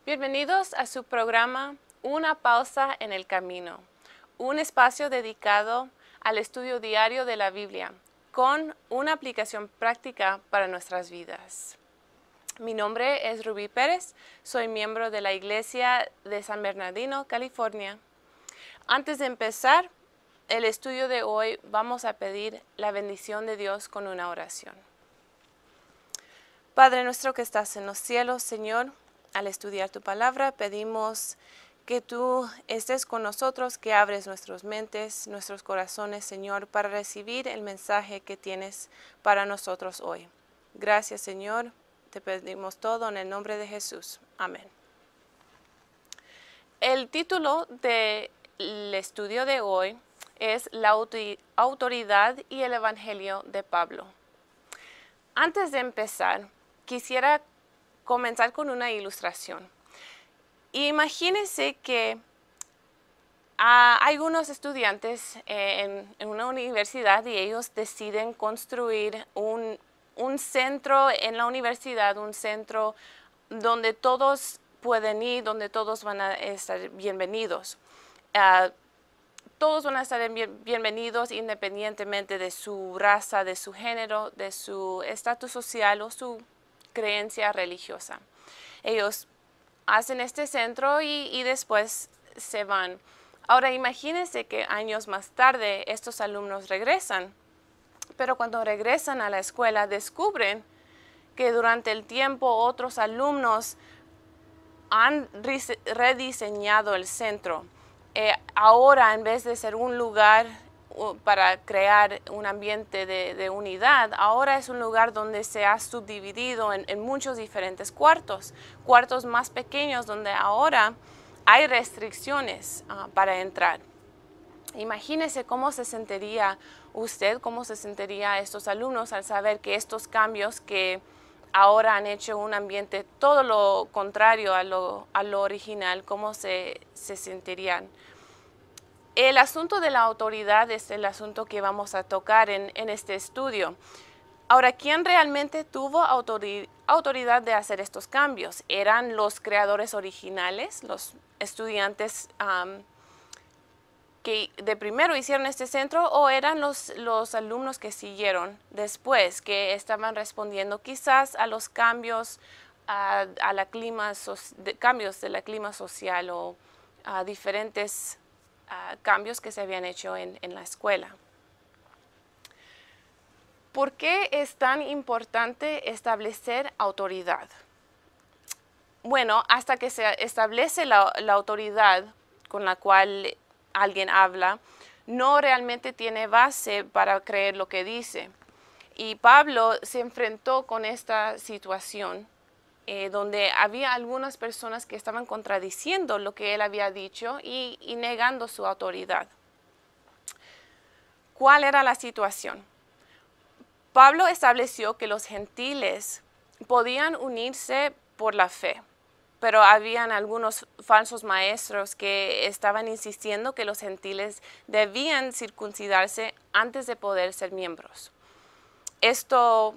Bienvenidos a su programa Una pausa en el camino, un espacio dedicado al estudio diario de la Biblia con una aplicación práctica para nuestras vidas. Mi nombre es Rubí Pérez, soy miembro de la Iglesia de San Bernardino, California. Antes de empezar el estudio de hoy, vamos a pedir la bendición de Dios con una oración. Padre nuestro que estás en los cielos, Señor, al estudiar tu palabra, pedimos que tú estés con nosotros, que abres nuestras mentes, nuestros corazones, Señor, para recibir el mensaje que tienes para nosotros hoy. Gracias, Señor. Te pedimos todo en el nombre de Jesús. Amén. El título del estudio de hoy es La autoridad y el Evangelio de Pablo. Antes de empezar, quisiera comenzar con una ilustración. Imagínense que hay algunos estudiantes en una universidad y ellos deciden construir un centro en la universidad, un centro donde todos pueden ir, donde todos van a estar bienvenidos. Todos van a estar bienvenidos independientemente de su raza, de su género, de su estatus social o su creencia religiosa. Ellos hacen este centro y después se van. Ahora imagínense que años más tarde estos alumnos regresan, pero cuando regresan a la escuela descubren que durante el tiempo otros alumnos han rediseñado el centro. Ahora, en vez de ser un lugar para crear un ambiente de unidad, ahora es un lugar donde se ha subdividido en muchos diferentes cuartos más pequeños donde ahora hay restricciones para entrar. Imagínese cómo se sentiría usted, cómo se sentiría estos alumnos al saber que estos cambios que ahora han hecho un ambiente todo lo contrario a lo original, cómo se sentirían. El asunto de la autoridad es el asunto que vamos a tocar en este estudio. Ahora, ¿quién realmente tuvo autoridad de hacer estos cambios? ¿Eran los creadores originales, los estudiantes que de primero hicieron este centro, o eran los alumnos que siguieron después, que estaban respondiendo quizás a los cambios, cambios de la clima social o a diferentes cambios que se habían hecho en la escuela? ¿Por qué es tan importante establecer autoridad? Bueno, hasta que se establece la autoridad con la cual alguien habla, no realmente tiene base para creer lo que dice. Y Pablo se enfrentó con esta situación donde había algunas personas que estaban contradiciendo lo que él había dicho y negando su autoridad. ¿Cuál era la situación? Pablo estableció que los gentiles podían unirse por la fe, pero habían algunos falsos maestros que estaban insistiendo que los gentiles debían circuncidarse antes de poder ser miembros. Esto,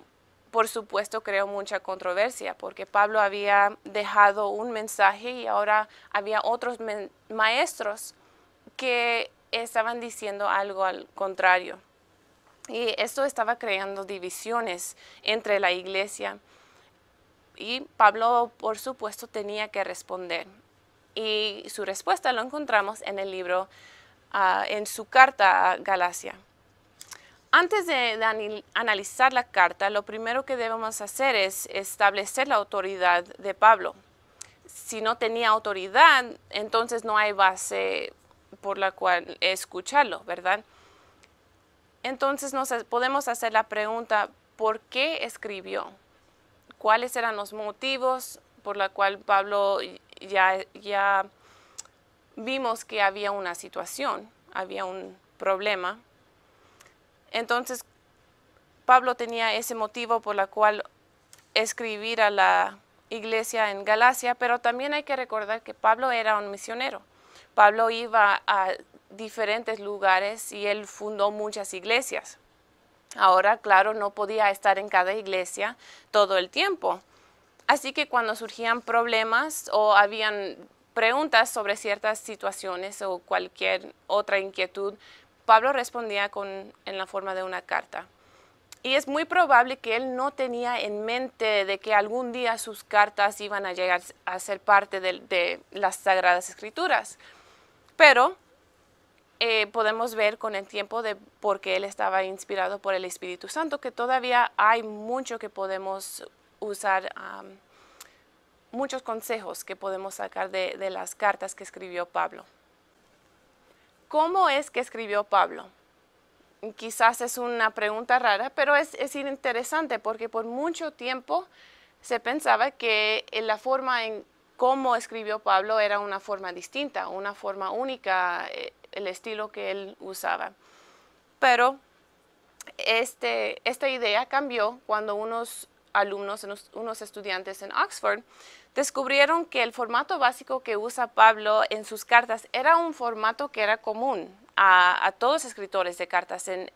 por supuesto, creó mucha controversia porque Pablo había dejado un mensaje y ahora había otros maestros que estaban diciendo algo al contrario. Y esto estaba creando divisiones entre la iglesia. Y Pablo, por supuesto, tenía que responder. Y su respuesta lo encontramos en el libro, en su carta a Galacia. Antes de analizar la carta, lo primero que debemos hacer es establecer la autoridad de Pablo. Si no tenía autoridad, entonces no hay base por la cual escucharlo, ¿verdad? Entonces podemos hacer la pregunta, ¿por qué escribió? ¿Cuáles eran los motivos por los cuales Pablo ya vimos que había una situación, había un problema. Entonces, Pablo tenía ese motivo por el cual escribir a la iglesia en Galacia, pero también hay que recordar que Pablo era un misionero. Pablo iba a diferentes lugares y él fundó muchas iglesias. Ahora, claro, no podía estar en cada iglesia todo el tiempo. Así que cuando surgían problemas o habían preguntas sobre ciertas situaciones o cualquier otra inquietud, Pablo respondía en la forma de una carta. Y es muy probable que él no tenía en mente de que algún día sus cartas iban a llegar a ser parte de las Sagradas Escrituras. Pero podemos ver con el tiempo de por qué él estaba inspirado por el Espíritu Santo, que todavía hay mucho que podemos usar, muchos consejos que podemos sacar de las cartas que escribió Pablo. ¿Cómo es que escribió Pablo? Quizás es una pregunta rara, pero es interesante porque por mucho tiempo se pensaba que la forma en cómo escribió Pablo era una forma distinta, una forma única, el estilo que él usaba. Pero esta idea cambió cuando unos alumnos, unos estudiantes en Oxford, descubrieron que el formato básico que usa Pablo en sus cartas era un formato que era común a todos los escritores de cartas en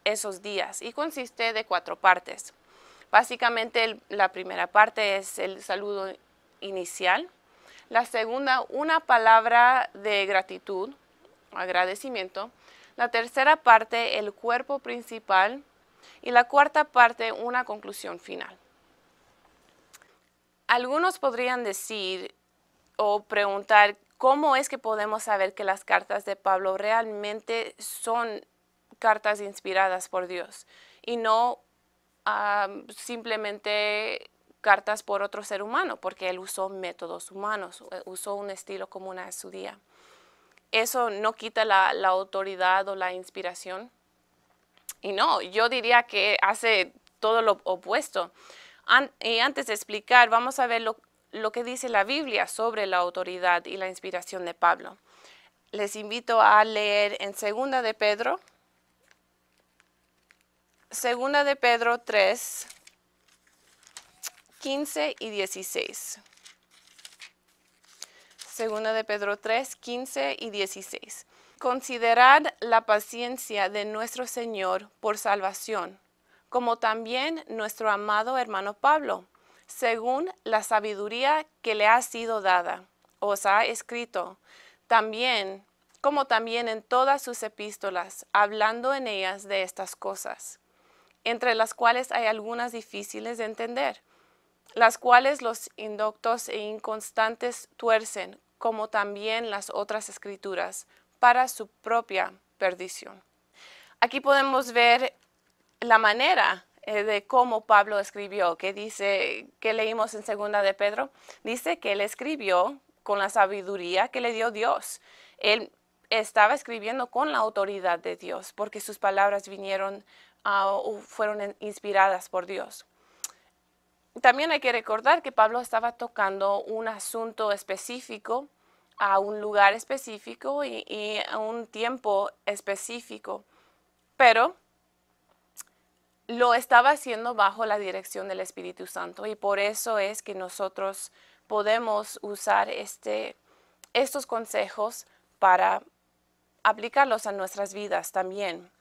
esos días y consiste de 4 partes. Básicamente la primera parte es el saludo inicial, la segunda una palabra de gratitud, agradecimiento, la tercera parte el cuerpo principal y la cuarta parte una conclusión final. Algunos podrían decir o preguntar cómo es que podemos saber que las cartas de Pablo realmente son cartas inspiradas por Dios y no simplemente cartas por otro ser humano, porque él usó métodos humanos, usó un estilo común a su día. Eso no quita la autoridad o la inspiración. Y no, yo diría que hace todo lo opuesto. Y antes de explicar, vamos a ver lo que dice la Biblia sobre la autoridad y la inspiración de Pablo. Les invito a leer en 2 de Pedro 3, 15 y 16. 2 de Pedro 3, 15 y 16. Considerad la paciencia de nuestro Señor por salvación, como también nuestro amado hermano Pablo, según la sabiduría que le ha sido dada, os ha escrito, como también en todas sus epístolas, hablando en ellas de estas cosas, entre las cuales hay algunas difíciles de entender, las cuales los indoctos e inconstantes tuercen, como también las otras escrituras, para su propia perdición. Aquí podemos ver la manera de cómo Pablo escribió, que leímos en 2 de Pedro. Dice que él escribió con la sabiduría que le dio Dios. Él estaba escribiendo con la autoridad de Dios, porque sus palabras fueron inspiradas por Dios. También hay que recordar que Pablo estaba tocando un asunto específico, a un lugar específico y a un tiempo específico, pero lo estaba haciendo bajo la dirección del Espíritu Santo y por eso es que nosotros podemos usar estos consejos para aplicarlos a nuestras vidas también.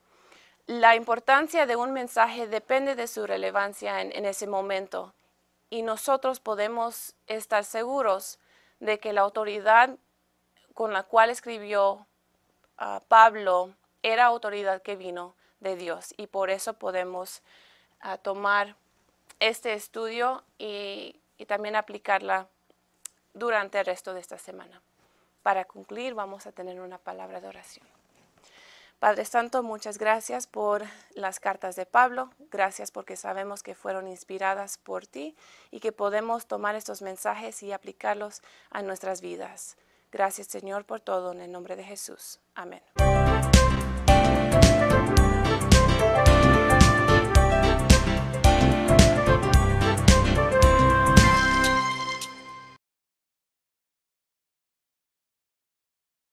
La importancia de un mensaje depende de su relevancia en ese momento y nosotros podemos estar seguros de que la autoridad con la cual escribió Pablo era autoridad que vino de Dios y por eso podemos tomar este estudio y también aplicarla durante el resto de esta semana. Para concluir, vamos a tener una palabra de oración. Padre Santo, muchas gracias por las cartas de Pablo. Gracias porque sabemos que fueron inspiradas por ti y que podemos tomar estos mensajes y aplicarlos a nuestras vidas. Gracias, Señor, por todo. En el nombre de Jesús. Amén.